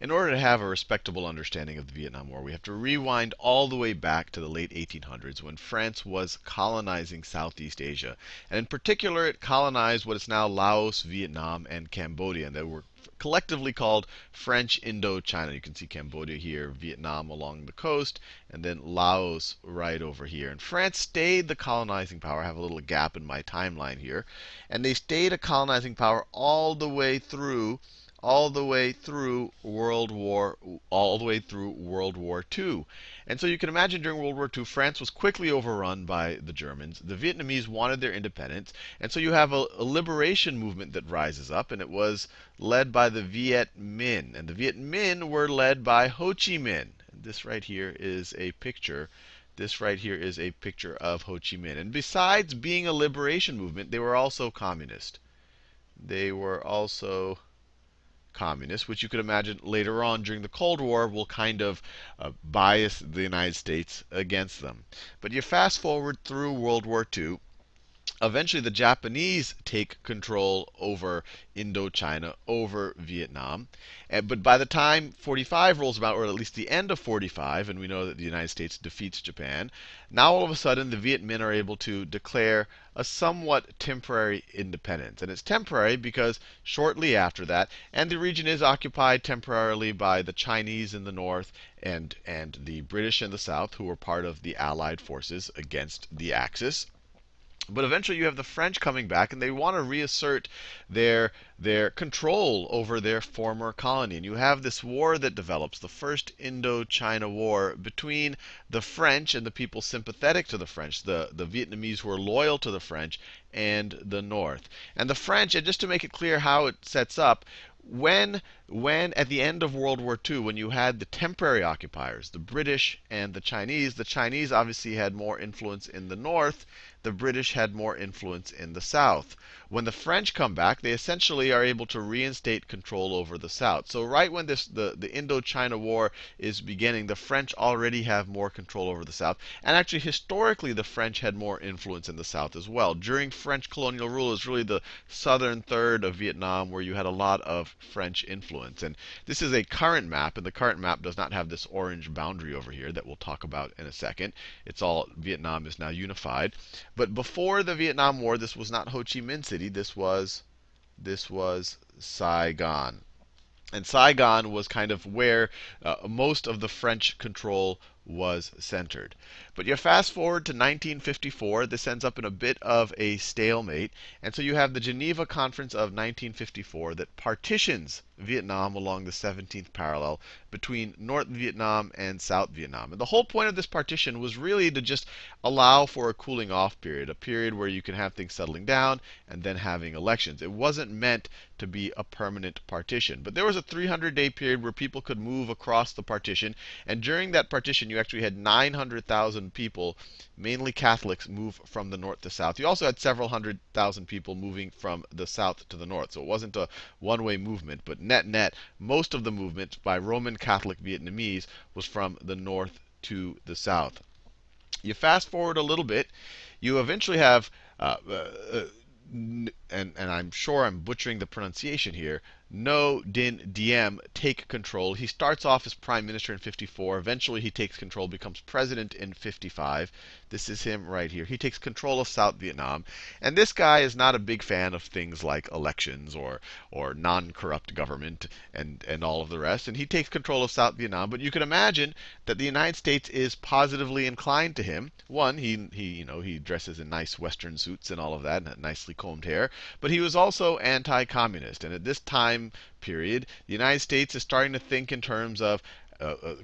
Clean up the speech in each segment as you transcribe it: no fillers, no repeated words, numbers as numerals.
in order to have a respectable understanding of the Vietnam War, we have to rewind all the way back to the late 1800s when France was colonizing Southeast Asia. And in particular, it colonized what is now Laos, Vietnam, and Cambodia. And they were collectively called French Indochina. You can see Cambodia here, Vietnam along the coast, and then Laos right over here. And France stayed the colonizing power. I have a little gap in my timeline here. And they stayed a colonizing power all the way through World War II. And so you can imagine during World War II, France was quickly overrun by the Germans. The Vietnamese wanted their independence, and so you have a liberation movement that rises up, and it was led by the Viet Minh. And the Viet Minh were led by Ho Chi Minh. And this right here is a picture. This right here is a picture of Ho Chi Minh. And besides being a liberation movement, they were also communist. They were also communists, which you could imagine later on during the Cold War will kind of bias the United States against them. But you fast forward through World War II. Eventually, the Japanese take control over Indochina, over Vietnam. But by the time 45 rolls about, or at least the end of 45, and we know that the United States defeats Japan, now all of a sudden the Viet Minh are able to declare a somewhat temporary independence. And it's temporary because shortly after that, and the region is occupied temporarily by the Chinese in the north and the British in the south, who were part of the Allied forces against the Axis. But eventually you have the French coming back, and they want to reassert their control over their former colony. And you have this war that develops, the First Indochina War, between the French and the people sympathetic to the French, the Vietnamese who are loyal to the French, and the North. And the French, and just to make it clear how it sets up, when at the end of World War II, when you had the temporary occupiers, the British and the Chinese obviously had more influence in the north, the British had more influence in the south. When the French come back, they essentially are able to reinstate control over the south. So right when the Indochina War is beginning, the French already have more control over the south. And actually, historically, the French had more influence in the south as well. During French colonial rule, it was really the southern third of Vietnam where you had a lot of French influence. And this is a current map, and the current map does not have this orange boundary over here that we'll talk about in a second. It's all Vietnam is now unified. But before the Vietnam War, this was not Ho Chi Minh City. This was Saigon. And Saigon was kind of where most of the French control was centered. But you fast forward to 1954. This ends up in a bit of a stalemate. And so you have the Geneva Conference of 1954 that partitions Vietnam along the 17th parallel between North Vietnam and South Vietnam. And the whole point of this partition was really to just allow for a cooling off period, a period where you can have things settling down and then having elections. It wasn't meant to be a permanent partition. But there was a 300-day period where people could move across the partition. And during that partition, you actually had 900,000 people, mainly Catholics, move from the north to south. You also had several 100,000 people moving from the south to the north. So it wasn't a one-way movement. But net, most of the movement by Roman Catholic Vietnamese was from the north to the south. You fast forward a little bit, you eventually have and I'm sure I'm butchering the pronunciation here, No Din Diem take control. He starts off as prime minister in 54. Eventually he takes control, becomes president in 55. This is him right here. He takes control of South Vietnam. And this guy is not a big fan of things like elections or non-corrupt government and all of the rest. And he takes control of South Vietnam. But you can imagine that the United States is positively inclined to him. One, he dresses in nice Western suits and all of that, and nicely combed hair. But he was also anti-communist. And at this time period, the United States is starting to think in terms of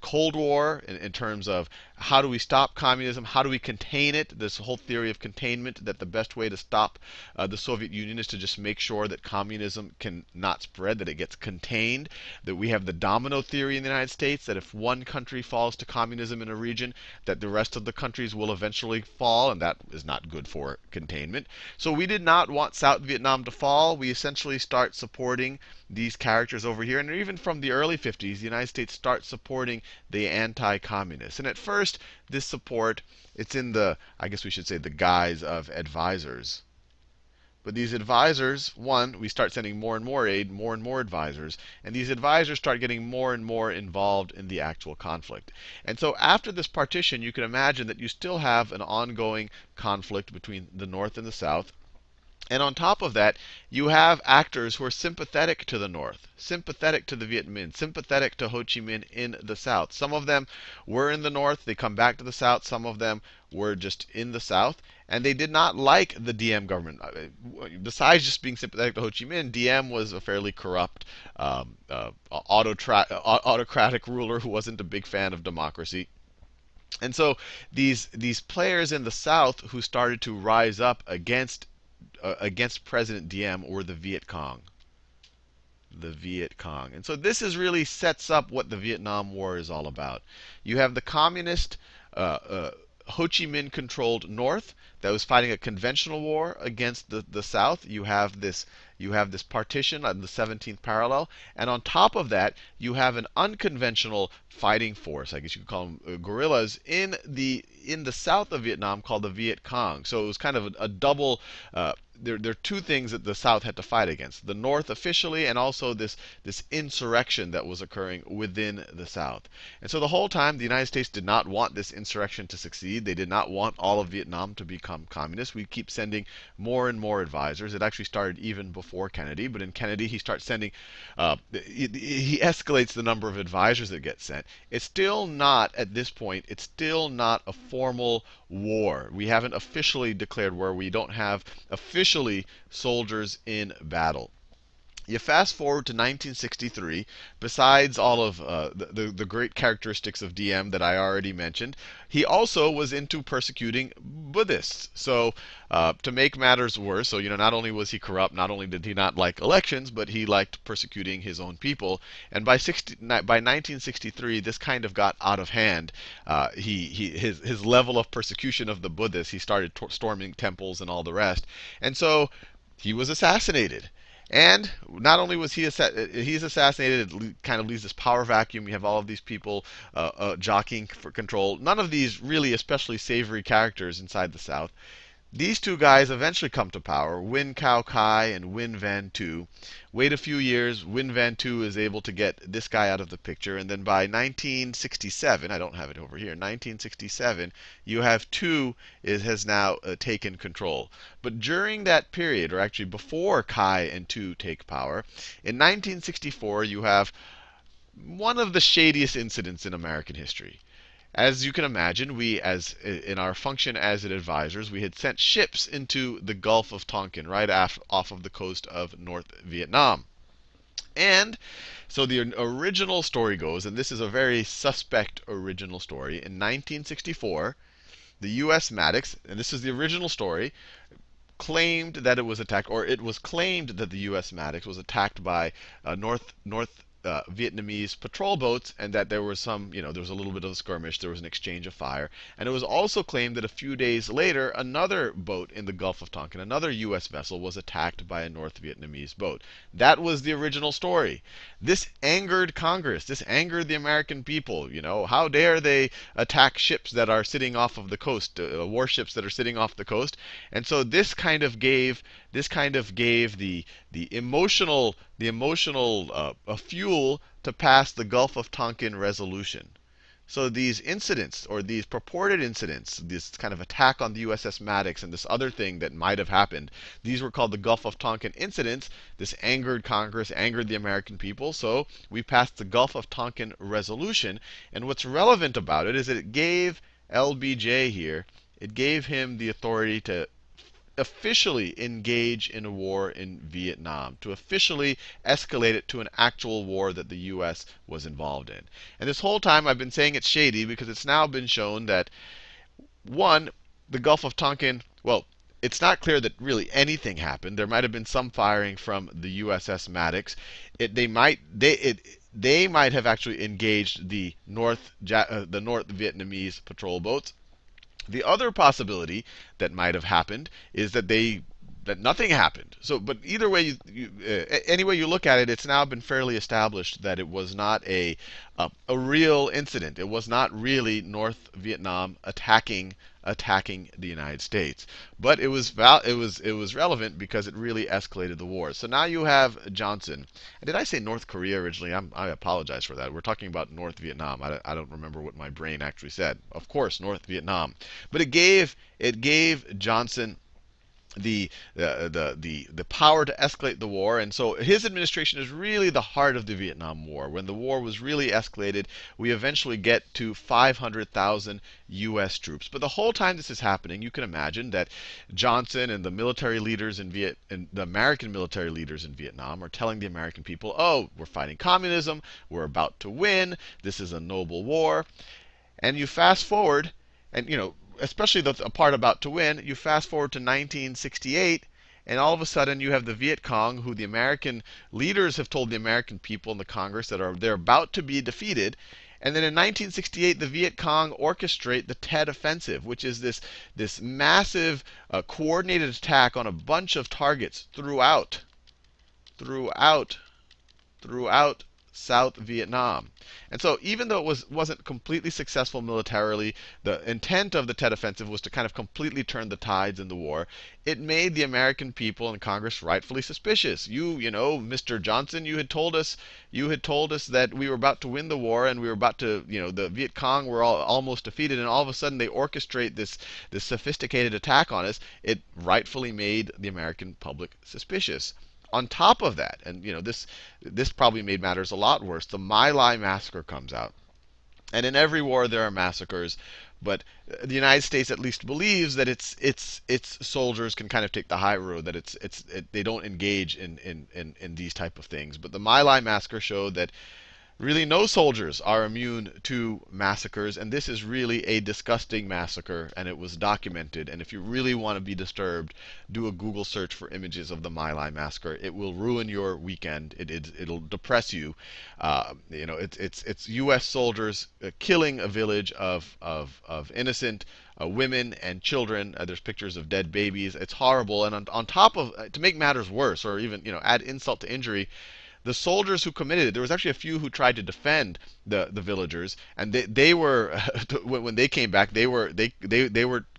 Cold War, in terms of how do we stop communism, how do we contain it, this whole theory of containment, that the best way to stop the Soviet Union is to just make sure that communism can not spread, that it gets contained, that we have the domino theory in the United States, that if one country falls to communism in a region, that the rest of the countries will eventually fall, and that is not good for containment. So we did not want South Vietnam to fall. We essentially start supporting these characters over here. And even from the early 50s, the United States starts supporting the anti-communists. And at first, this support, it's in the, I guess we should say, the guise of advisors. But these advisors, one, we start sending more and more aid, more and more advisors, and these advisors start getting more and more involved in the actual conflict. And so after this partition, you can imagine that you still have an ongoing conflict between the North and the South. And on top of that, you have actors who are sympathetic to the North, sympathetic to the Viet Minh, sympathetic to Ho Chi Minh in the South. Some of them were in the North, they come back to the South. Some of them were just in the South, and they did not like the DM government. Besides just being sympathetic to Ho Chi Minh, DM was a fairly corrupt, autocratic ruler who wasn't a big fan of democracy. And so these players in the South who started to rise up against President Diem were the Viet Cong. The Viet Cong. And so this is really sets up what the Vietnam War is all about. You have the communist Ho Chi Minh controlled North that was fighting a conventional war against the South. You have this partition on the 17th parallel, and on top of that, you have an unconventional fighting force. I guess you could call them guerrillas in the south of Vietnam called the Viet Cong. So it was kind of a double. There are two things that the South had to fight against: the North officially, and also this insurrection that was occurring within the South. And so the whole time, the United States did not want this insurrection to succeed. They did not want all of Vietnam to become communist. We keep sending more and more advisors. It actually started even before Kennedy, but in Kennedy, he starts sending, he escalates the number of advisors that get sent. It's still not, at this point, it's still not a formal war. We haven't officially declared war. We don't have officially soldiers in battle. You fast forward to 1963. Besides all of the great characteristics of DM that I already mentioned, he also was into persecuting Buddhists. So to make matters worse, so not only was he corrupt, not only did he not like elections, but he liked persecuting his own people. And by 1963, this kind of got out of hand. His level of persecution of the Buddhists, he started storming temples and all the rest. And so he was assassinated. And not only was he's assassinated, it kind of leaves this power vacuum. You have all of these people jockeying for control. None of these really especially savory characters inside the South. These two guys eventually come to power, Win Cao Kai and Win Van Tu. Wait a few years, Win Van Tu is able to get this guy out of the picture, and then by 1967, I don't have it over here, 1967, you have Tu has now taken control. But during that period, or actually before Kai and Tu take power, in 1964, you have one of the shadiest incidents in American history. As you can imagine, we, as in our function as advisors, we had sent ships into the Gulf of Tonkin, right off of the coast of North Vietnam. And so the original story goes, and this is a very suspect original story. In 1964, the U.S. Maddox, and this is the original story, claimed that it was attacked, or it was claimed that the U.S. Maddox was attacked by North Vietnamese patrol boats, and that there was there was a little bit of a skirmish, there was an exchange of fire. And it was also claimed that a few days later, another boat in the Gulf of Tonkin, another U.S. vessel, was attacked by a North Vietnamese boat. That was the original story. This angered Congress. This angered the American people. How dare they attack ships that are sitting off of the coast, warships that are sitting off the coast? And so this kind of gave the emotional fuel to pass the Gulf of Tonkin resolution. So these incidents, or these purported incidents, this kind of attack on the USS Maddox and this other thing that might have happened, these were called the Gulf of Tonkin incidents. This angered Congress, angered the American people, so we passed the Gulf of Tonkin resolution. And what's relevant about it is that it gave LBJ here, it gave him the authority to officially engage in a war in Vietnam, to officially escalate it to an actual war that the U.S. was involved in. And this whole time I've been saying it's shady because it's now been shown that, one, the Gulf of Tonkin, well, it's not clear that really anything happened. There might have been some firing from the USS Maddox. They might have actually engaged the North Vietnamese patrol boats. The other possibility that might have happened is that they that nothing happened. So, but either way, any way you look at it, it's now been fairly established that it was not a real incident. It was not really North Vietnam attacking the United States, but it was relevant because it really escalated the war. So now you have Johnson. And did I say North Korea originally? I apologize for that. We're talking about North Vietnam. I don't remember what my brain actually said. Of course, North Vietnam. But it gave Johnson the power to escalate the war. And so his administration is really the heart of the Vietnam War. When the war was really escalated, we eventually get to 500,000 U.S. troops. But the whole time this is happening, you can imagine that Johnson and the military leaders and the American military leaders in Vietnam are telling the American people, "Oh, we're fighting communism. We're about to win. This is a noble war." And you fast forward, and especially the part about to win, you fast forward to 1968, and all of a sudden you have the Viet Cong, who the American leaders have told the American people in the Congress that they're about to be defeated. And then in 1968, the Viet Cong orchestrate the Tet Offensive, which is this massive coordinated attack on a bunch of targets throughout South Vietnam. And so even though it wasn't completely successful militarily, the intent of the Tet Offensive was to kind of completely turn the tides in the war. It made the American people and Congress rightfully suspicious. Mr. Johnson, you had told us that we were about to win the war and we were about to, the Viet Cong were almost defeated, and all of a sudden they orchestrate this sophisticated attack on us. It rightfully made the American public suspicious. On top of that, and this probably made matters a lot worse, the My Lai massacre comes out. And in every war there are massacres, but the United States at least believes that its soldiers can kind of take the high road, that they don't engage in these type of things. But the My Lai massacre showed that really no soldiers are immune to massacres, and this is really a disgusting massacre, and it was documented. And if you really want to be disturbed, do a Google search for images of the My Lai massacre. It will ruin your weekend. It'll depress you. It's U.S. soldiers killing a village of innocent women and children. There's pictures of dead babies. It's horrible. And on top of, to make matters worse, or even add insult to injury, the soldiers who committed it, there was actually a few who tried to defend the villagers, and they were when they came back, they were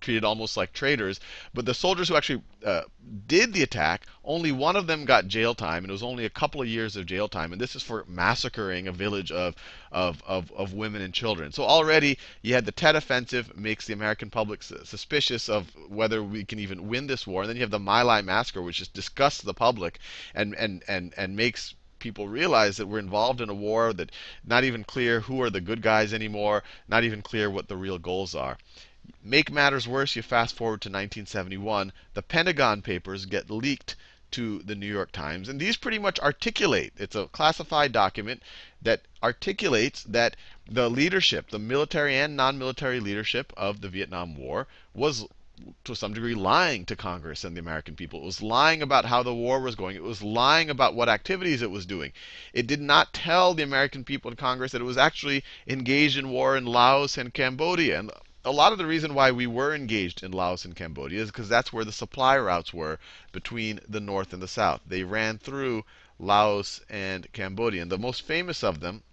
treated almost like traitors. But the soldiers who actually did the attack, only one of them got jail time, and it was only a couple of years of jail time. And this is for massacring a village of women and children. So already you had the Tet Offensive, makes the American public suspicious of whether we can even win this war. And then you have the My Lai massacre, which just disgusts the public and makes people realize that we're involved in a war that not even clear who are the good guys anymore, not even clear what the real goals are. Make matters worse, you fast forward to 1971, the Pentagon Papers get leaked to the New York Times, and these pretty much articulate, it's a classified document that articulates that the leadership, the military and non-military leadership of the Vietnam War was to some degree lying to Congress and the American people. It was lying about how the war was going. It was lying about what activities it was doing. It did not tell the American people in Congress that it was actually engaged in war in Laos and Cambodia. And a lot of the reason why we were engaged in Laos and Cambodia is because that's where the supply routes were between the North and the South. They ran through Laos and Cambodia. And the most famous of them,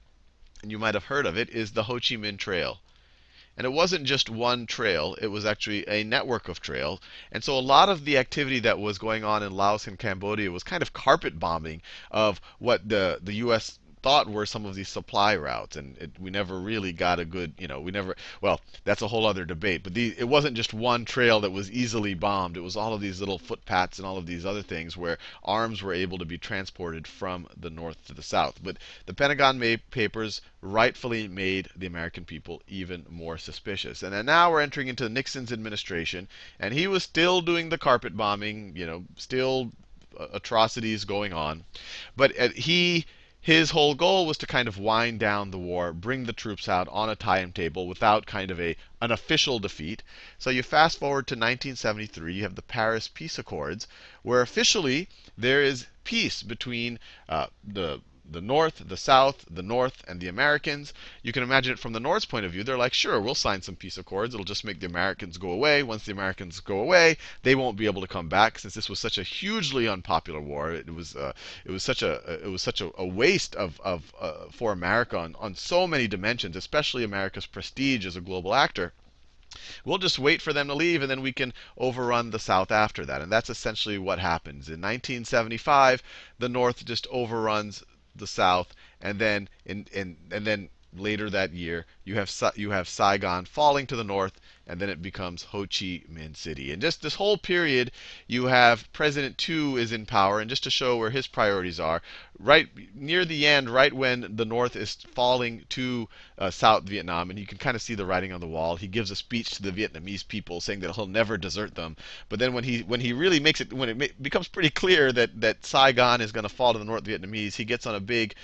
and you might have heard of it, is the Ho Chi Minh Trail. And it wasn't just one trail, it was actually a network of trails. And so a lot of the activity that was going on in Laos and Cambodia was kind of carpet bombing of what the U.S. thought were some of these supply routes. And we never really got a good, well, that's a whole other debate. But it wasn't just one trail that was easily bombed. It was all of these little footpaths and all of these other things where arms were able to be transported from the north to the south. But the Pentagon Papers rightfully made the American people even more suspicious. And then now we're entering into Nixon's administration, and he was still doing the carpet bombing, still atrocities going on. But his whole goal was to kind of wind down the war, bring the troops out on a timetable without kind of an official defeat. So you fast forward to 1973, you have the Paris Peace Accords, where officially there is peace between the the North, the South, the North, and the Americans. You can imagine it from the North's point of view. They're like, sure, we'll sign some peace accords. It'll just make the Americans go away. Once the Americans go away, they won't be able to come back, since this was such a hugely unpopular war. It was such a waste for America on so many dimensions, especially America's prestige as a global actor. We'll just wait for them to leave, and then we can overrun the South after that. And that's essentially what happens. In 1975, the North just overruns the South, and then and then later that year, you have Saigon falling to the north, and then it becomes Ho Chi Minh City. And just this whole period, you have President Tu is in power, and just to show where his priorities are, right near the end, right when the North is falling to South Vietnam, and you can kind of see the writing on the wall. He gives a speech to the Vietnamese people saying that he'll never desert them. But then when he really makes it, when it becomes pretty clear that Saigon is going to fall to the North Vietnamese, he gets on a big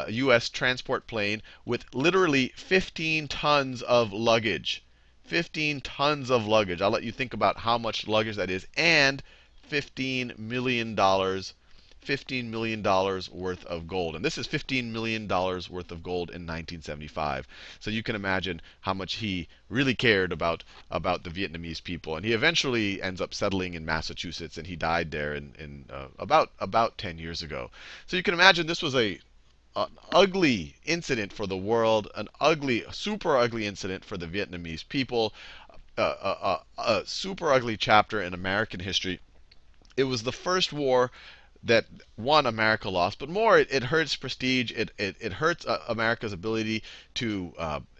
U.S. transport plane with literally 15 tons of luggage. 15 tons of luggage. I'll let you think about how much luggage that is, and $15 million. $15 million worth of gold. And this is $15 million worth of gold in 1975. So you can imagine how much he really cared about the Vietnamese people. And he eventually ends up settling in Massachusetts, and he died there in about 10 years ago. So you can imagine this was an ugly incident for the world, an ugly, super ugly incident for the Vietnamese people, a super ugly chapter in American history. It was the first war that, one, America lost, but more, it hurts prestige. It hurts America's ability to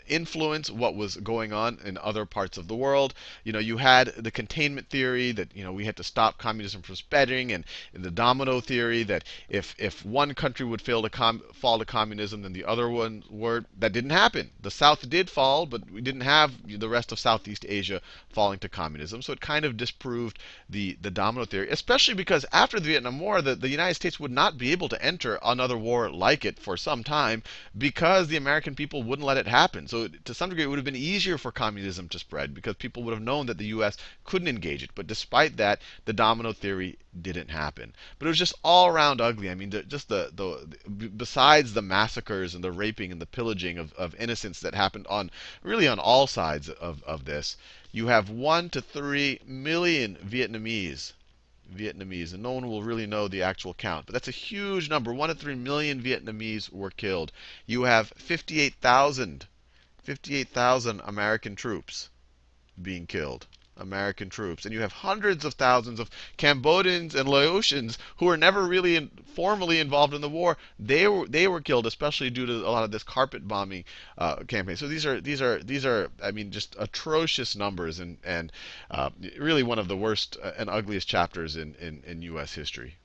influence what was going on in other parts of the world. You had the containment theory that we had to stop communism from spreading, and the domino theory that if one country would fall to communism, then the other one would. That didn't happen. The South did fall, but we didn't have the rest of Southeast Asia falling to communism. So it kind of disproved the domino theory, especially because after the Vietnam War, the United States would not be able to enter another war like it for some time, because the American people wouldn't let it happen. So to some degree, it would have been easier for communism to spread, because people would have known that the U.S. couldn't engage it. But despite that, the domino theory didn't happen. But it was just all around ugly. I mean, besides the massacres and the raping and the pillaging of innocents that happened really on all sides of this, you have 1 to 3 million Vietnamese, and no one will really know the actual count, but that's a huge number. 1 to 3 million Vietnamese were killed. You have 58,000 American troops being killed. American troops. And you have hundreds of thousands of Cambodians and Laotians who were never really formally involved in the war. They were killed, especially due to a lot of this carpet bombing campaign. So these are I mean, just atrocious numbers, and really one of the worst and ugliest chapters in U.S. history.